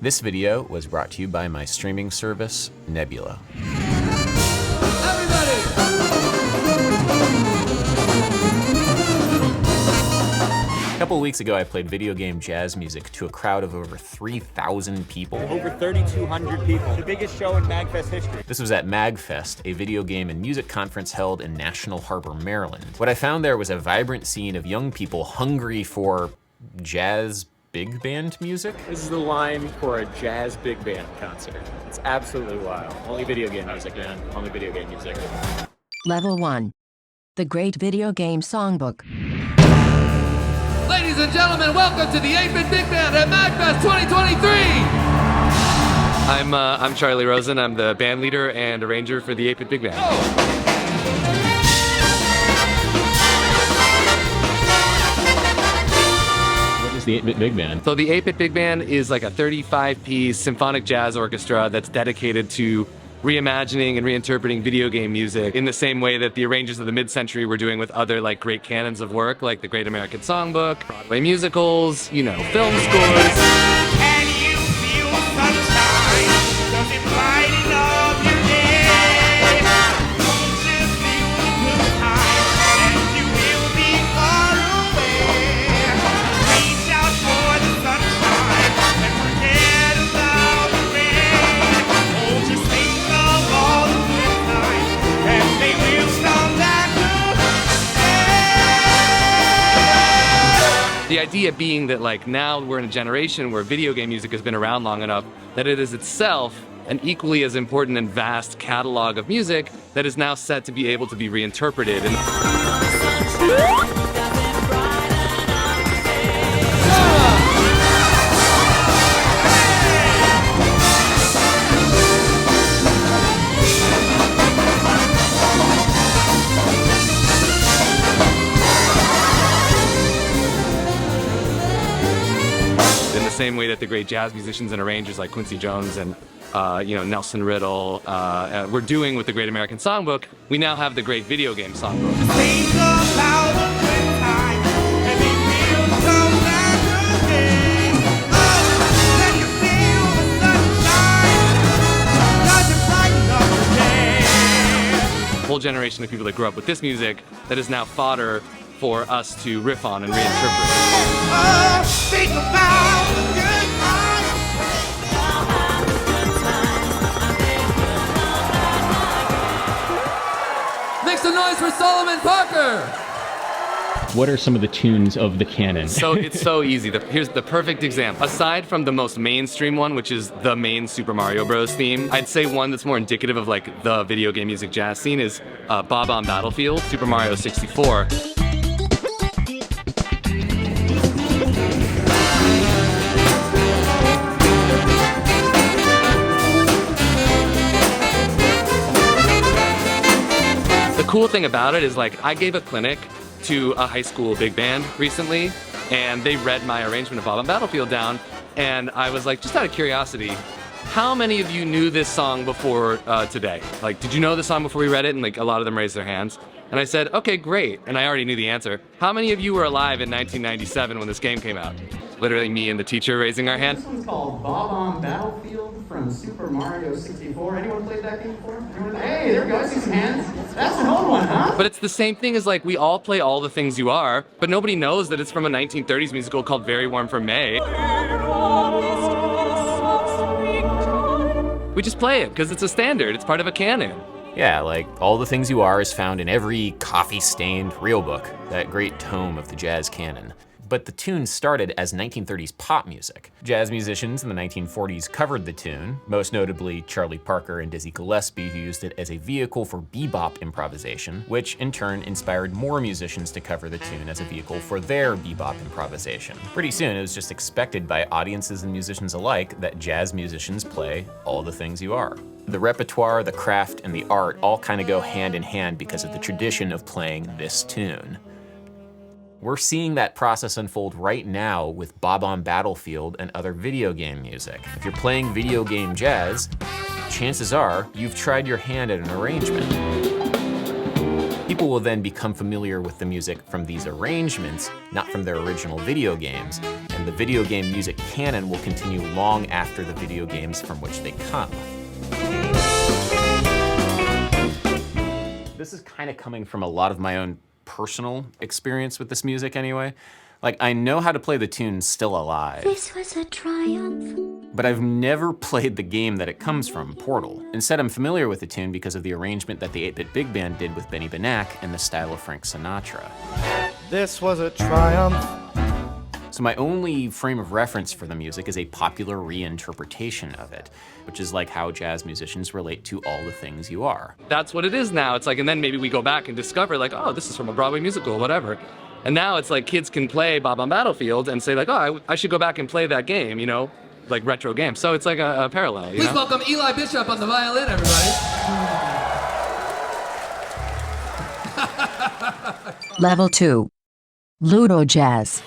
This video was brought to you by my streaming service, Nebula. A couple of weeks ago, I played video game jazz music to a crowd of over 3,000 people. Over 3,200 people. The biggest show in MAGfest history. This was at MAGfest, a video game and music conference held in National Harbor, Maryland. What I found there was a vibrant scene of young people hungry for jazz big band music. This is the line for a jazz big band concert. It's absolutely wild. Only video game music, man. Only video game music. Level 1. The Great Video Game Songbook. Ladies and gentlemen, welcome to the 8-Bit Big Band at MAGfest 2023! I'm Charlie Rosen. I'm the band leader and arranger for the 8-Bit Big Band. Oh. The 8-Bit Big Band. So the 8-Bit Big Band is like a 35-piece symphonic jazz orchestra that's dedicated to reimagining and reinterpreting video game music in the same way that the arrangers of the mid-century were doing with other like great canons of work, like the Great American Songbook, Broadway musicals, you know, film scores. Can you feel sunshine? Does it brighten up your day? Don't you feel the good time? And you will be far away. Reach out for the sunshine and forget about the rain. Oh, just think of all the good times and they will come back again. The idea being that like now we're in a generation where video game music has been around long enough that it is itself an equally as important and vast catalog of music that is now set to be able to be reinterpreted. In the same way that the great jazz musicians and arrangers like Quincy Jones and Nelson Riddle were doing with the Great American Songbook, we now have the Great Video Game Songbook. Think about the good times and they will come back again. Oh, can you feel the sunshine? Does it brighten up your day? A whole generation of people that grew up with this music that is now fodder for us to riff on and reinterpret. Oh, think about the good times. Make some noise for Solomon Parker! What are some of the tunes of the canon? So it's so easy. Here's the perfect example. Aside from the most mainstream one, which is the main Super Mario Bros. Theme, I'd say one that's more indicative of like the video game music jazz scene is Bob on Battlefield, Super Mario 64. The cool thing about it is like I gave a clinic to a high school big band recently and they read my arrangement of Bob on Battlefield down and I was like, just out of curiosity, how many of you knew this song before today? Like, did you know the song before we read it? And like a lot of them raised their hands. And I said, okay, great. And I already knew the answer. How many of you were alive in 1997 when this game came out? Literally me and the teacher raising our hand. This one's called Bob on Battlefield from Super Mario 64. Anyone played that game before? Hey, there we go. I see some hands. That's an old one, huh? But it's the same thing as like we all play All the Things You Are, but nobody knows that it's from a 1930s musical called Very Warm for May. We just play it because it's a standard. It's part of a canon. Yeah, like All the Things You Are is found in every coffee-stained real book, that great tome of the jazz canon. But the tune started as 1930s pop music. Jazz musicians in the 1940s covered the tune, most notably Charlie Parker and Dizzy Gillespie, who used it as a vehicle for bebop improvisation, which in turn inspired more musicians to cover the tune as a vehicle for their bebop improvisation. Pretty soon, it was just expected by audiences and musicians alike that jazz musicians play All the Things You Are. The repertoire, the craft, and the art all kind of go hand in hand because of the tradition of playing this tune. We're seeing that process unfold right now with Bob on Battlefield and other video game music. If you're playing video game jazz, chances are you've tried your hand at an arrangement. People will then become familiar with the music from these arrangements, not from their original video games, and the video game music canon will continue long after the video games from which they come. This is kind of coming from a lot of my own personal experience with this music anyway. Like, I know how to play the tune Still Alive. This was a triumph. But I've never played the game that it comes from, Portal. Instead, I'm familiar with the tune because of the arrangement that the 8-Bit Big Band did with Benny Benack in the style of Frank Sinatra. This was a triumph. So my only frame of reference for the music is a popular reinterpretation of it, which is like how jazz musicians relate to All the Things You Are. That's what it is now. It's like, and then maybe we go back and discover like, oh, this is from a Broadway musical, whatever. And now it's like kids can play Bob on Battlefield and say like, oh, I should go back and play that game, you know, like retro game. So it's like a parallel. Please welcome Eli Bishop on the violin, everybody. Level 2. Ludojazz.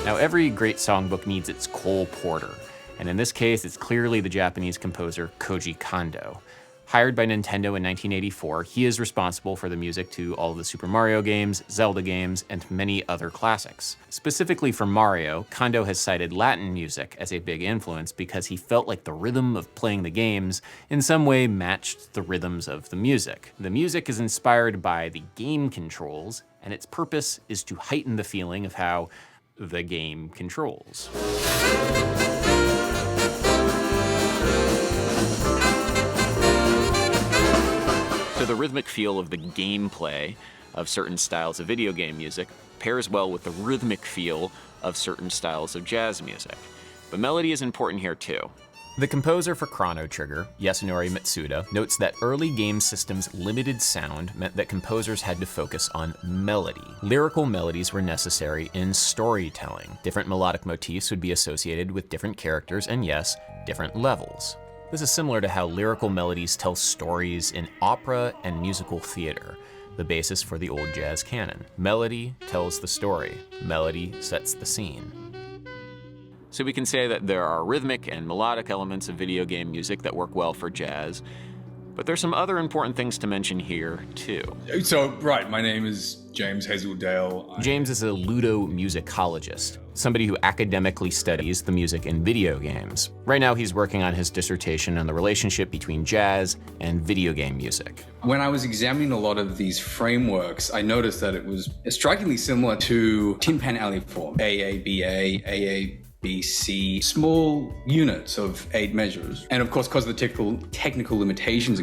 Now, every great songbook needs its Cole Porter, and in this case, it's clearly the Japanese composer Koji Kondo. Hired by Nintendo in 1984, he is responsible for the music to all of the Super Mario games, Zelda games, and many other classics. Specifically for Mario, Kondo has cited Latin music as a big influence because he felt like the rhythm of playing the games in some way matched the rhythms of the music. The music is inspired by the game controls, and its purpose is to heighten the feeling of how the game controls. So the rhythmic feel of the gameplay of certain styles of video game music pairs well with the rhythmic feel of certain styles of jazz music. But melody is important here too. The composer for Chrono Trigger, Yasunori Mitsuda, notes that early game systems' limited sound meant that composers had to focus on melody. Lyrical melodies were necessary in storytelling. Different melodic motifs would be associated with different characters and, yes, different levels. This is similar to how lyrical melodies tell stories in opera and musical theater, the basis for the old jazz canon. Melody tells the story. Melody sets the scene. So we can say that there are rhythmic and melodic elements of video game music that work well for jazz, but there's some other important things to mention here, too. So, right, my name is James Hazeldale. James is a ludomusicologist, somebody who academically studies the music in video games. Right now, he's working on his dissertation on the relationship between jazz and video game music. When I was examining a lot of these frameworks, I noticed that it was strikingly similar to Tin Pan Alley form, AABA, AABC, small units of 8 measures. And of course, because of the technical limitations,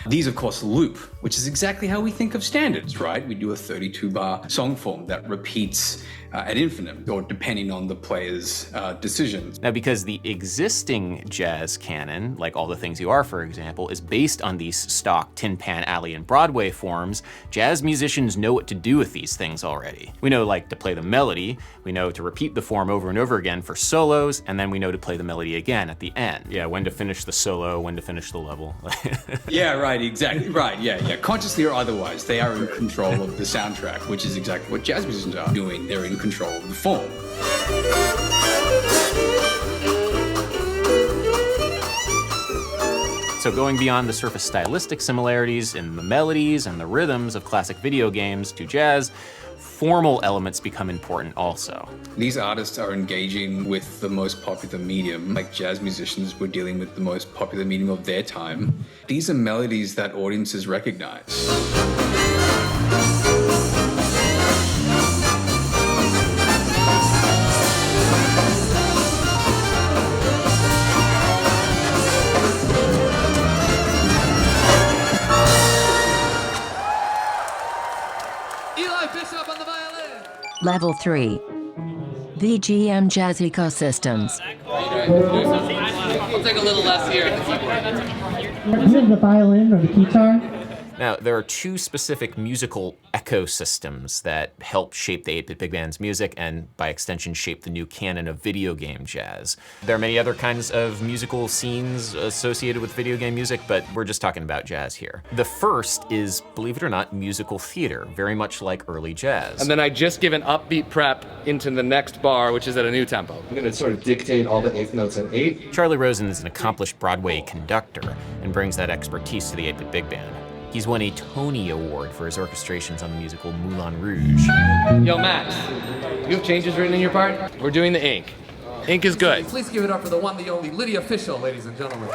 these of course loop, which is exactly how we think of standards, right? We do a 32-bar song form that repeats ad infinitum, or depending on the player's decisions. Now, because the existing jazz canon, like All the Things You Are, for example, is based on these stock Tin Pan Alley and Broadway forms, jazz musicians know what to do with these things already. We know, like, to play the melody, we know to repeat the form over and over again for solos, and then we know to play the melody again at the end. Yeah, when to finish the solo, when to finish the level. Yeah, right, exactly, right, yeah. Consciously or otherwise, they are in control of the soundtrack, which is exactly what jazz musicians are doing. They're in control of the form. So going beyond the surface stylistic similarities in the melodies and the rhythms of classic video games to jazz, formal elements become important also. These artists are engaging with the most popular medium, like jazz musicians were dealing with the most popular medium of their time. These are melodies that audiences recognize. Level 3. VGM Jazz Ecosystems. We'll take a little less here. Is it the violin or the guitar? Now, there are two specific musical ecosystems that help shape the 8-bit big band's music and, by extension, shape the new canon of video game jazz. There are many other kinds of musical scenes associated with video game music, but we're just talking about jazz here. The first is, believe it or not, musical theater, very much like early jazz. And then I just give an upbeat prep into the next bar, which is at a new tempo. I'm gonna sort of dictate all the eighth notes in 8. Charlie Rosen is an accomplished Broadway conductor and brings that expertise to the 8-bit big band. He's won a Tony Award for his orchestrations on the musical Moulin Rouge. Yo, Matt, you have changes written in your part? We're doing the ink. Ink is good. Please give it up for the one, the only Ludojazz, ladies and gentlemen.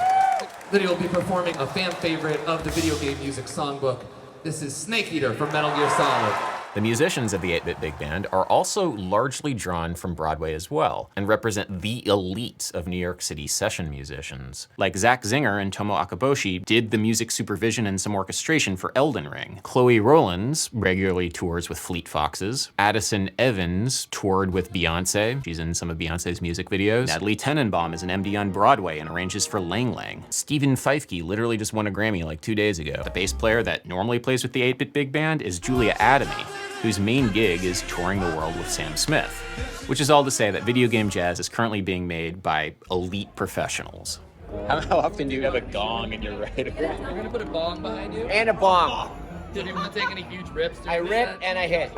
Lydia will be performing a fan favorite of the video game music songbook. This is Snake Eater from Metal Gear Solid. The musicians of the 8-bit big band are also largely drawn from Broadway as well, and represent the elite of New York City session musicians. Like Zach Zinger and Tomo Akaboshi did the music supervision and some orchestration for Elden Ring. Chloe Rowlands regularly tours with Fleet Foxes. Addison Evans toured with Beyonce. She's in some of Beyonce's music videos. Natalie Tenenbaum is an MD on Broadway and arranges for Lang Lang. Stephen Feifke literally just won a Grammy like 2 days ago. The bass player that normally plays with the 8-bit big band is Julia Adamy, whose main gig is touring the world with Sam Smith. Which is all to say that video game jazz is currently being made by elite professionals. How often do you have a gong in your writer? We're gonna put a bong behind you. And a bong. Do you want to take any huge rips? I rip and I hit.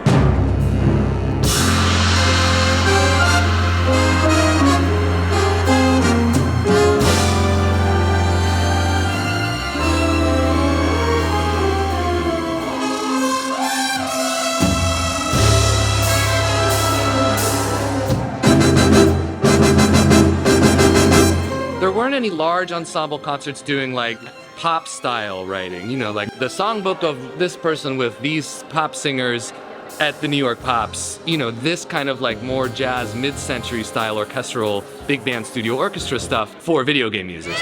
There weren't any large ensemble concerts doing like pop style writing, you know, like the songbook of this person with these pop singers at the New York Pops, you know, this kind of like more jazz mid-century style orchestral big band studio orchestra stuff for video game music.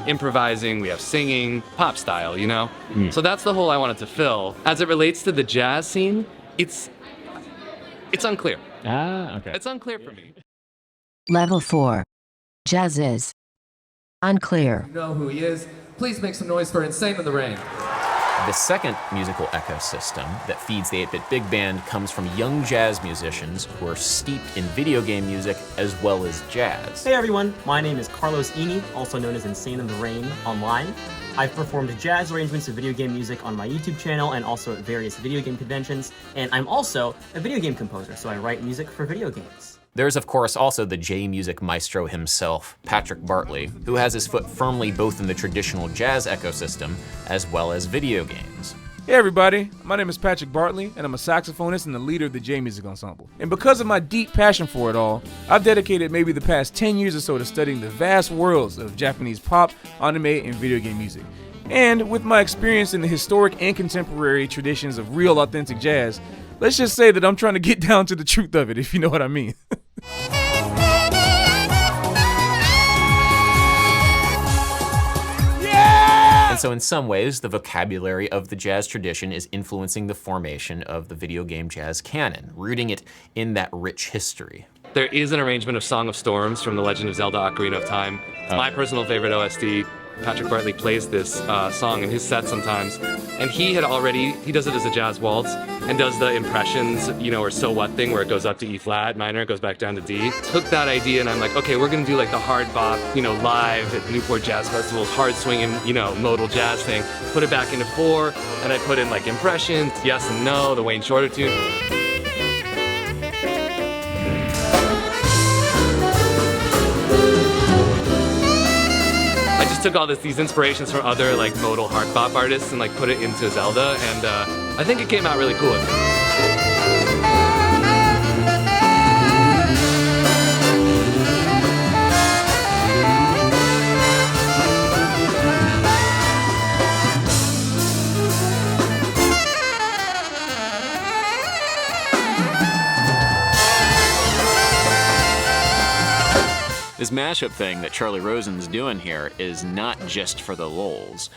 Improvising, we have singing, pop style, you know? So that's the hole I wanted to fill. As it relates to the jazz scene, it's unclear. Ah, okay. It's unclear for me. Level 4. Jazz is unclear. You know who he is. Please make some noise for Insane in the Rain. The second musical ecosystem that feeds the 8-bit big band comes from young jazz musicians who are steeped in video game music as well as jazz. Hey everyone, my name is Carlos Eni, also known as Insane in the Rain online. I've performed jazz arrangements of video game music on my YouTube channel and also at various video game conventions, and I'm also a video game composer, so I write music for video games. There's, of course, also the J-music maestro himself, Patrick Bartley, who has his foot firmly both in the traditional jazz ecosystem as well as video games. Hey everybody, my name is Patrick Bartley, and I'm a saxophonist and the leader of the J-Music Ensemble. And because of my deep passion for it all, I've dedicated maybe the past 10 years or so to studying the vast worlds of Japanese pop, anime, and video game music. And with my experience in the historic and contemporary traditions of real authentic jazz, let's just say that I'm trying to get down to the truth of it, if you know what I mean. And so in some ways, the vocabulary of the jazz tradition is influencing the formation of the video game jazz canon, rooting it in that rich history. There is an arrangement of Song of Storms from The Legend of Zelda Ocarina of Time. It's my personal favorite OST. Patrick Bartley plays this song in his set sometimes. And he does it as a jazz waltz and does the impressions, you know, or so what thing where it goes up to E flat minor, goes back down to D. Took that idea and I'm like, okay, we're gonna do like the hard bop, you know, live at Newport Jazz Festival's hard swinging, you know, modal jazz thing. Put it back into 4 and I put in like impressions, yes and no, the Wayne Shorter tune. I just took all these inspirations from other like modal hard bop artists and like put it into Zelda, and I think it came out really cool. This mashup thing that Charlie Rosen's doing here is not just for the lulz.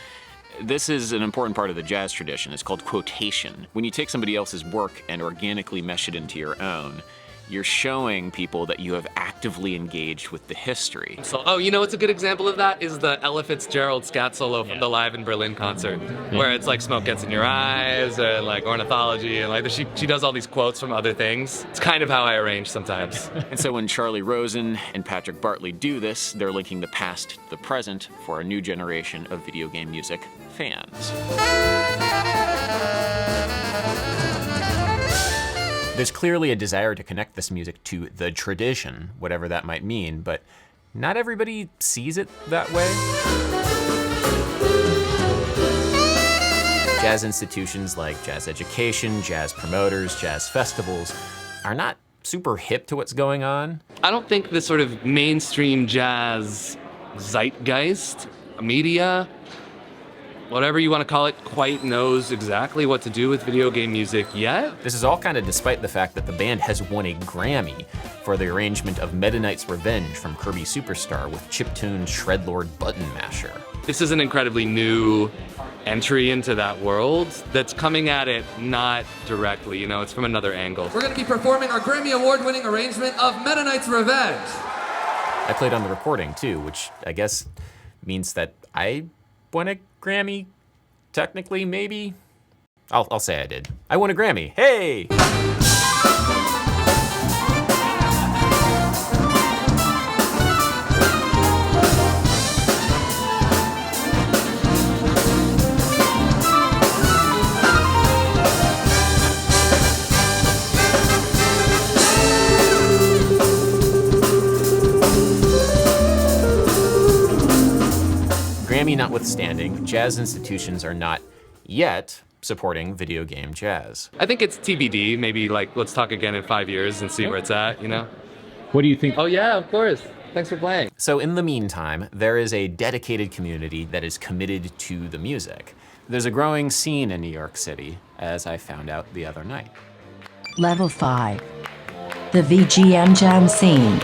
This is an important part of the jazz tradition. It's called quotation. When you take somebody else's work and organically mesh it into your own, you're showing people that you have actively engaged with the history. So, oh, you know what's a good example of that is the Ella Fitzgerald scat solo from the Live in Berlin concert, where it's like smoke gets in your eyes and like ornithology and like she does all these quotes from other things. It's kind of how I arrange sometimes. And so when Charlie Rosen and Patrick Bartley do this, they're linking the past to the present for a new generation of video game music fans. There's clearly a desire to connect this music to the tradition, whatever that might mean, but not everybody sees it that way. Jazz institutions like jazz education, jazz promoters, jazz festivals are not super hip to what's going on. I don't think the sort of mainstream jazz zeitgeist, media, whatever you want to call it, quite knows exactly what to do with video game music yet. This is all kind of despite the fact that the band has won a Grammy for the arrangement of Meta Knight's Revenge from Kirby Superstar with chiptune Shredlord Button Masher. This is an incredibly new entry into that world that's coming at it not directly, you know, it's from another angle. We're going to be performing our Grammy Award-winning arrangement of Meta Knight's Revenge. I played on the recording too, which I guess means that I won a Grammy, technically, maybe? I'll say I did. I won a Grammy, hey! Grammy notwithstanding, jazz institutions are not yet supporting video game jazz. I think it's TBD, maybe like let's talk again in 5 years and see where it's at, you know? What do you think? Oh yeah, of course. Thanks for playing. So in the meantime, there is a dedicated community that is committed to the music. There's a growing scene in New York City, as I found out the other night. Level 5. The VGM Jam Scene.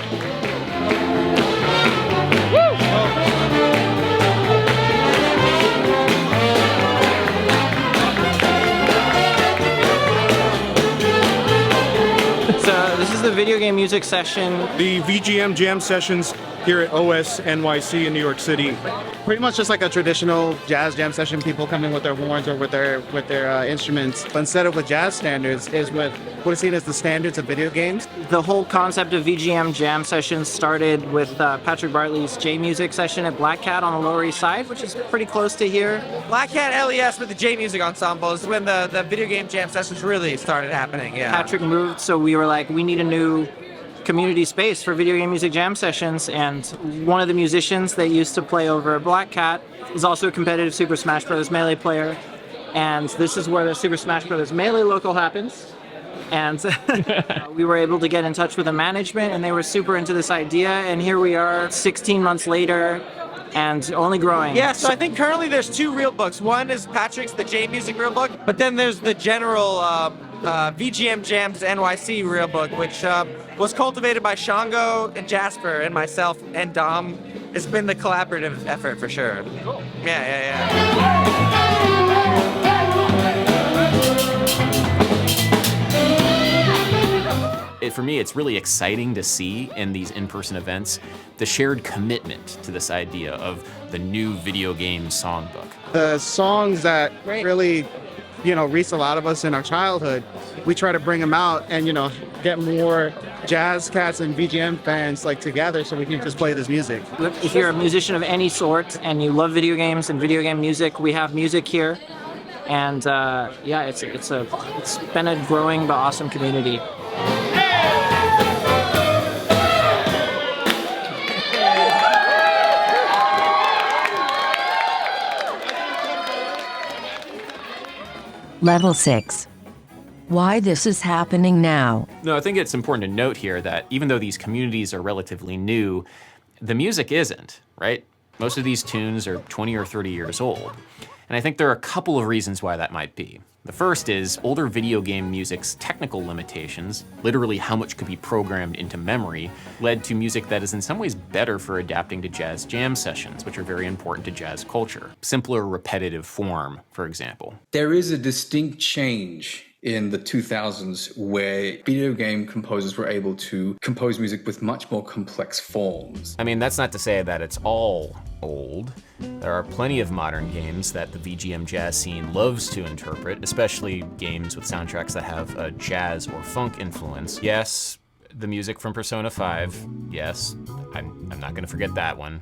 This is the video game music session. The VGM Jam sessions here at OS NYC in New York City. Pretty much just like a traditional jazz jam session. People come in with their horns or with their instruments. But instead of with jazz standards, is with what is seen as the standards of video games. The whole concept of VGM Jam sessions started with Patrick Bartley's J Music session at Black Cat on the Lower East Side, which is pretty close to here. Black Cat LES with the J Music Ensemble is when the video game jam sessions really started happening, yeah. Patrick moved, so we were like, we need a new community space for video game music jam sessions, and one of the musicians that used to play over at Black Cat is also a competitive Super Smash Bros. Melee player, and this is where the Super Smash Bros. Melee local happens. And we were able to get in touch with the management, and they were super into this idea, and here we are 16 months later and only growing. Yeah, so I think currently there's 2 real books. One is Patrick's The J Music Real Book, but then there's the general VGM Jams NYC Real Book, which was cultivated by Shango and Jasper and myself and Dom. It's been the collaborative effort for sure. Cool. Yeah. For me, it's really exciting to see in these in-person events the shared commitment to this idea of the new video game songbook. The songs that really, reached a lot of us in our childhood, we try to bring them out and, get more jazz cats and VGM fans together so we can just play this music. If you're a musician of any sort and you love video games and video game music, we have music here. And it's been a growing but awesome community. Level 6. Why this is happening now. No, I think it's important to note here that even though these communities are relatively new, the music isn't, right? Most of these tunes are 20 or 30 years old. And And I think there are a couple of reasons why that might be. The first is older video game music's technical limitations, literally how much could be programmed into memory, led to music that is in some ways better for adapting to jazz jam sessions, which are very important to jazz culture. Simpler, repetitive form, for example. There is a distinct change in the 2000s where video game composers were able to compose music with much more complex forms. I mean, that's not to say that it's all old. There are plenty of modern games that the VGM jazz scene loves to interpret, especially games with soundtracks that have a jazz or funk influence. Yes, the music from Persona 5, yes, I'm not gonna forget that one.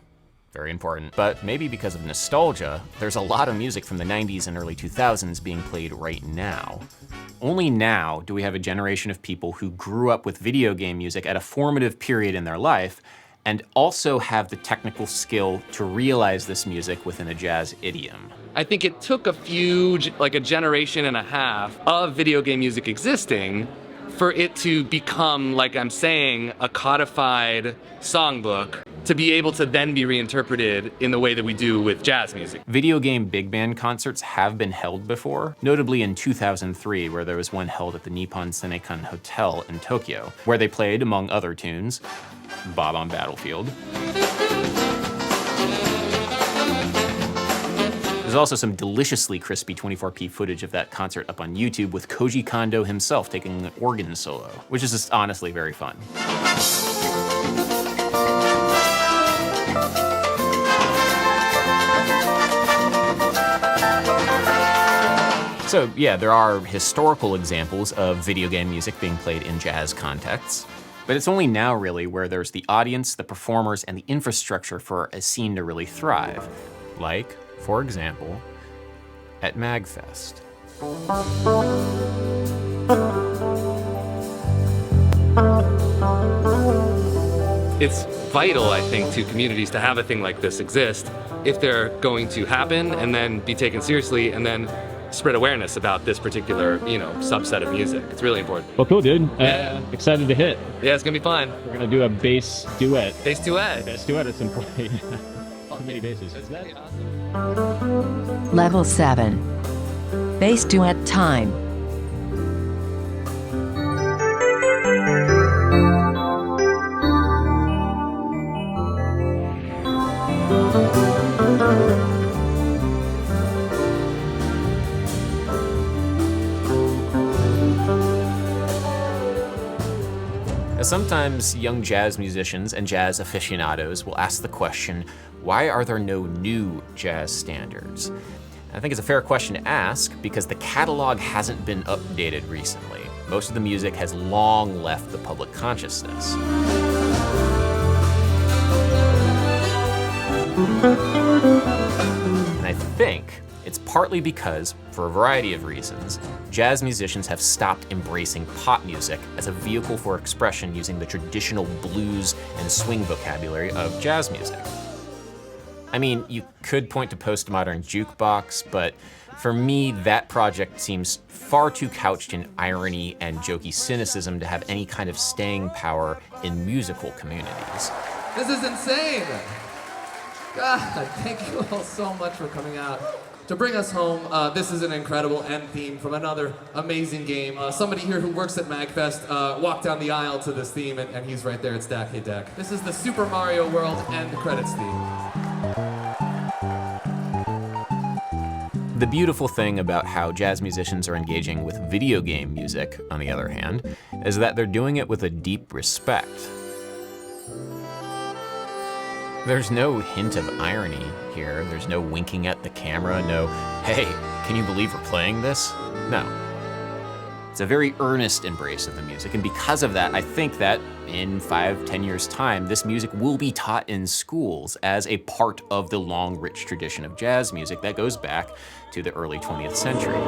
Very important. But maybe because of nostalgia, there's a lot of music from the 90s and early 2000s being played right now. Only now do we have a generation of people who grew up with video game music at a formative period in their life and also have the technical skill to realize this music within a jazz idiom. I think it took a generation and a half of video game music existing for it to become, like I'm saying, a codified songbook to be able to then be reinterpreted in the way that we do with jazz music. Video game big band concerts have been held before, notably in 2003, where there was one held at the Nippon Senekan Hotel in Tokyo, where they played, among other tunes, Bob on Battlefield. There's also some deliciously crispy 24p footage of that concert up on YouTube with Koji Kondo himself taking an organ solo, which is just honestly very fun. So yeah, there are historical examples of video game music being played in jazz contexts, but it's only now really where there's the audience, the performers, and the infrastructure for a scene to really thrive. Like, for example, at MAGfest. It's vital, I think, to communities to have a thing like this exist if they're going to happen and then be taken seriously and then spread awareness about this particular, subset of music. It's really important. Well, cool, dude. Yeah. Excited to hit. Yeah, it's gonna be fun. We're gonna do a bass duet. Bass duet. Bass duet at some point. Too many basses. It's gonna be awesome. Level 7. Bass duet time. Sometimes young jazz musicians and jazz aficionados will ask the question, why are there no new jazz standards? I think it's a fair question to ask because the catalog hasn't been updated recently. Most of the music has long left the public consciousness. And I think it's partly because, for a variety of reasons, jazz musicians have stopped embracing pop music as a vehicle for expression using the traditional blues and swing vocabulary of jazz music. I mean, you could point to Postmodern Jukebox, but for me, that project seems far too couched in irony and jokey cynicism to have any kind of staying power in musical communities. This is insane! God, thank you all so much for coming out to bring us home. This is an incredible end theme from another amazing game. Somebody here who works at MAGfest walked down the aisle to this theme, and he's right there. It's Dak. Hey, Dak. This is the Super Mario World end credits theme. The beautiful thing about how jazz musicians are engaging with video game music, on the other hand, is that they're doing it with a deep respect. There's no hint of irony here. There's no winking at the camera, no, hey, can you believe we're playing this? No. It's a very earnest embrace of the music, and because of that, I think that in 5-10 years' time, this music will be taught in schools as a part of the long, rich tradition of jazz music that goes back to the early 20th century.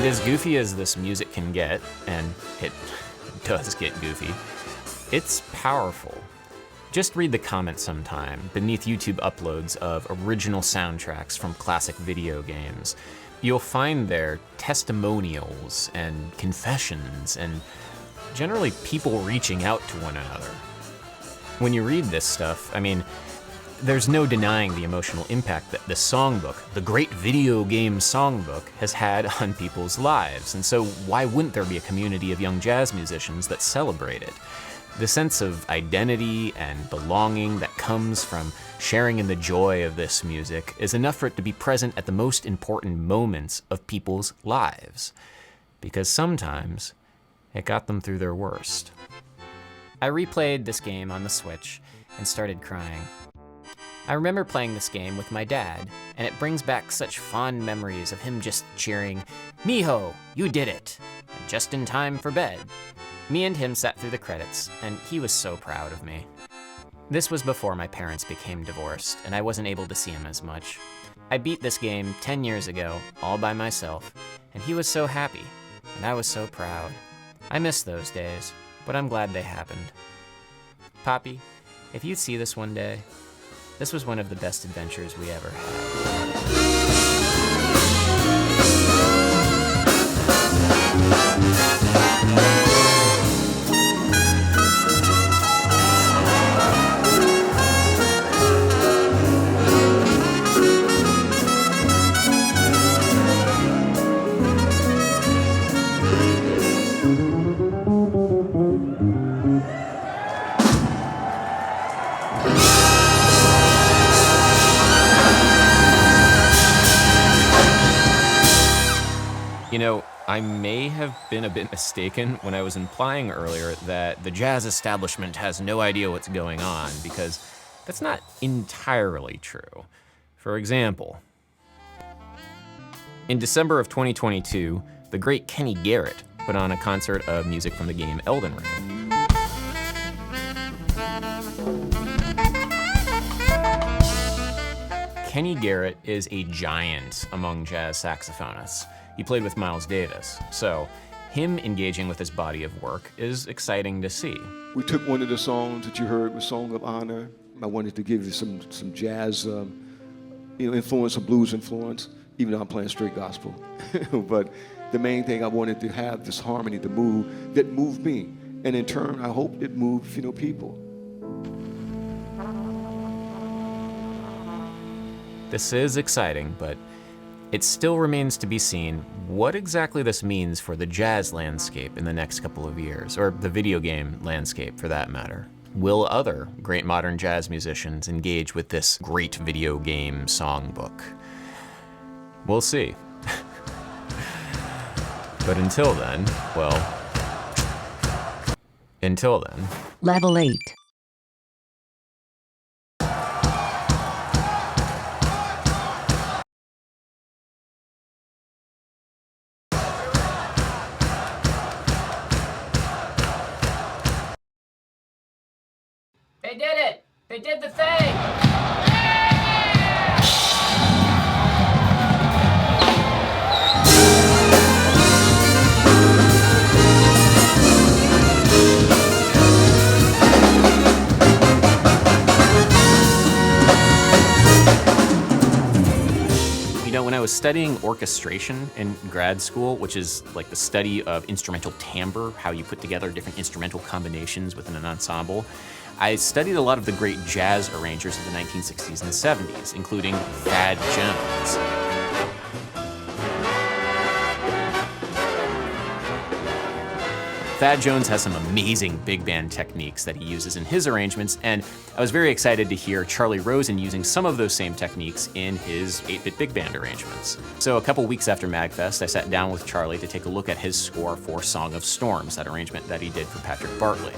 As goofy as this music can get, and it does get goofy, it's powerful. Just read the comments sometime beneath YouTube uploads of original soundtracks from classic video games. You'll find there testimonials and confessions and generally people reaching out to one another. When you read this stuff, I mean, there's no denying the emotional impact that the Songbook, the great video game songbook, has had on people's lives. And so why wouldn't there be a community of young jazz musicians that celebrate it? The sense of identity and belonging that comes from sharing in the joy of this music is enough for it to be present at the most important moments of people's lives. Because sometimes it got them through their worst. I replayed this game on the Switch and started crying. I remember playing this game with my dad, and it brings back such fond memories of him just cheering, "Mijo, you did it!" and just in time for bed. Me and him sat through the credits, and he was so proud of me. This was before my parents became divorced, and I wasn't able to see him as much. I beat this game 10 years ago, all by myself, and he was so happy, and I was so proud. I miss those days, but I'm glad they happened. Poppy, if you see this one day, this was one of the best adventures we ever had. You know, I may have been a bit mistaken when I was implying earlier that the jazz establishment has no idea what's going on, because that's not entirely true. For example, in December of 2022, the great Kenny Garrett put on a concert of music from the game Elden Ring. Kenny Garrett is a giant among jazz saxophonists. He played with Miles Davis, so him engaging with his body of work is exciting to see. We took one of the songs that you heard, was Song of Honor. I wanted to give you some jazz, influence, some blues influence, even though I'm playing straight gospel. But the main thing, I wanted to have this harmony, that moved me, and in turn, I hope it moved, people. This is exciting, but it still remains to be seen what exactly this means for the jazz landscape in the next couple of years, or the video game landscape for that matter. Will other great modern jazz musicians engage with this great video game songbook? We'll see. But until then, Level 8. They did it! They did the thing! You know, when I was studying orchestration in grad school, which is like the study of instrumental timbre, how you put together different instrumental combinations within an ensemble, I studied a lot of the great jazz arrangers of the 1960s and 70s, including Thad Jones. Thad Jones has some amazing big band techniques that he uses in his arrangements, and I was very excited to hear Charlie Rosen using some of those same techniques in his 8-bit big band arrangements. So a couple weeks after MAGfest, I sat down with Charlie to take a look at his score for Song of Storms, that arrangement that he did for Patrick Bartley.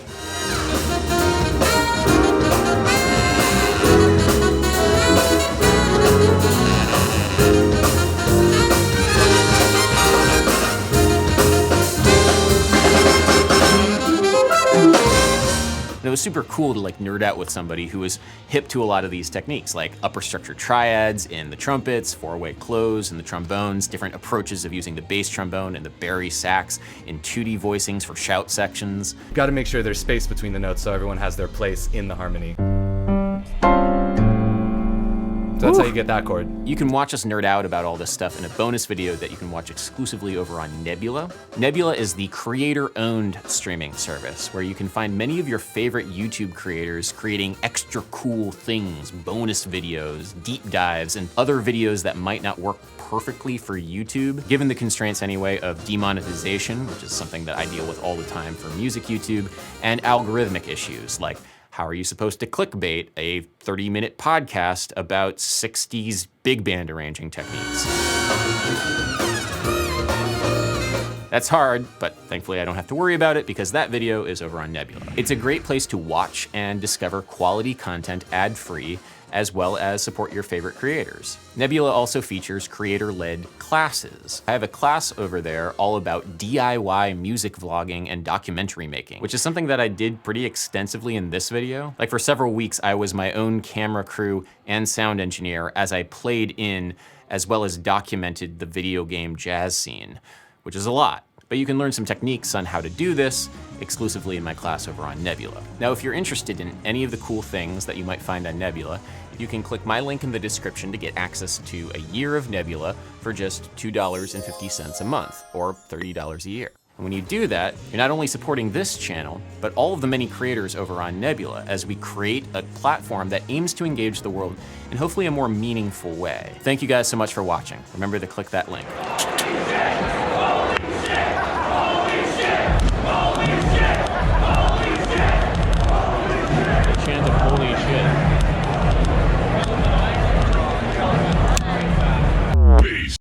It was super cool to like nerd out with somebody who was hip to a lot of these techniques, like upper structure triads in the trumpets, four-way close in the trombones, different approaches of using the bass trombone and the bari sax in 2D voicings for shout sections. Got to make sure there's space between the notes so everyone has their place in the harmony. So that's how you get that chord. You can watch us nerd out about all this stuff in a bonus video that you can watch exclusively over on Nebula. Nebula is the creator-owned streaming service where you can find many of your favorite YouTube creators creating extra cool things, bonus videos, deep dives, and other videos that might not work perfectly for YouTube, given the constraints anyway of demonetization, which is something that I deal with all the time for music YouTube, and algorithmic issues like how are you supposed to clickbait a 30-minute podcast about 60s big band arranging techniques? That's hard, but thankfully I don't have to worry about it because that video is over on Nebula. It's a great place to watch and discover quality content ad-free, as well as support your favorite creators. Nebula also features creator-led classes. I have a class over there all about DIY music vlogging and documentary making, which is something that I did pretty extensively in this video. Like for several weeks, I was my own camera crew and sound engineer as I played in as well as documented the video game jazz scene, which is a lot. But you can learn some techniques on how to do this exclusively in my class over on Nebula. Now, if you're interested in any of the cool things that you might find on Nebula, you can click my link in the description to get access to a year of Nebula for just $2.50 a month, or $30 a year. And when you do that, you're not only supporting this channel, but all of the many creators over on Nebula as we create a platform that aims to engage the world in hopefully a more meaningful way. Thank you guys so much for watching. Remember to click that link.